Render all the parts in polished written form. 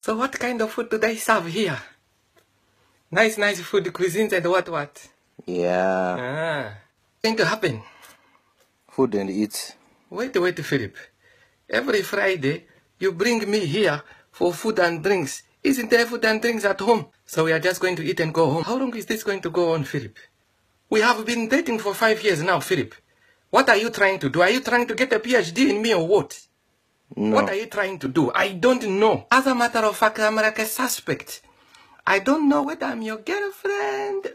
So what kind of food do they serve here? Nice food cuisines and what? Yeah. Going to happen? Food and eats. Wait, Philip. Every Friday, you bring me here for food and drinks. Isn't there food and drinks at home? So we are just going to eat and go home. How long is this going to go on, Philip? We have been dating for 5 years now, Philip. What are you trying to do? Are you trying to get a PhD in me or what? No. What are you trying to do? I don't know. As a matter of fact, I'm like a suspect. I don't know whether I'm your girlfriend,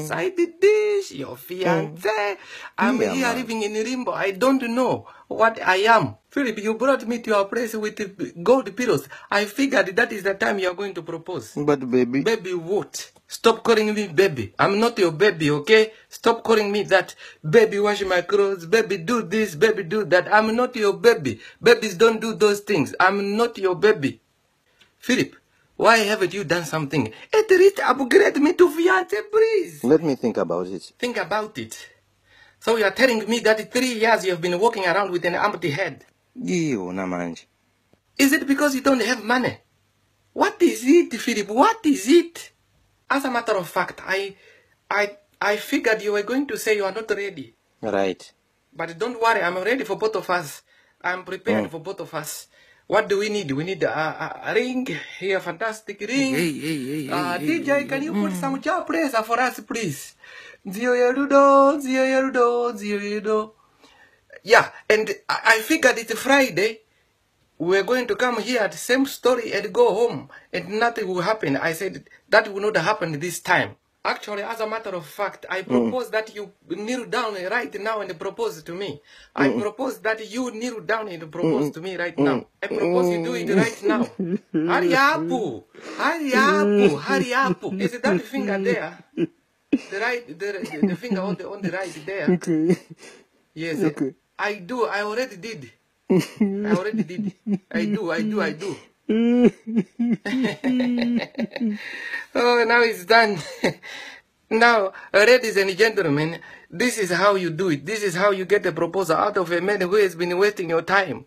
side dish, your fiancé. I'm here living in Rimbo. I don't know what I am. Philip, you brought me to your place with the gold pillows. I figured that is the time you're going to propose. But baby. Baby what? Stop calling me baby. I'm not your baby, okay? Stop calling me that. Baby, wash my clothes. Baby, do this. Baby, do that. I'm not your baby. Babies don't do those things. I'm not your baby. Philip, why haven't you done something? At least upgrade me to fiancé, please. Let me think about it. Think about it. So you are telling me that 3 years you have been walking around with an empty head. Ew, namanji. Is it because you don't have money? What is it, Philip? What is it? As a matter of fact, I figured you were going to say you are not ready. Right. But don't worry, I'm ready for both of us. I'm prepared for both of us. What do we need? We need a ring, here, fantastic ring. Hey, DJ, can you put some job pressure for us, please? Zio. Yeah, and I figured it's Friday. We're going to come here at the same story and go home, and nothing will happen. I said that will not happen this time. Actually, as a matter of fact, I propose that you kneel down right now and propose to me. I propose that you kneel down and propose to me right now. I propose you do it right now. Hurry up! Hurry up! Is that finger there? The finger on the right there. Okay. Yes. Okay. I already did. I do. Oh, now it's done. Now, ladies and gentlemen, this is how you do it. This is how you get a proposal out of a man who has been wasting your time.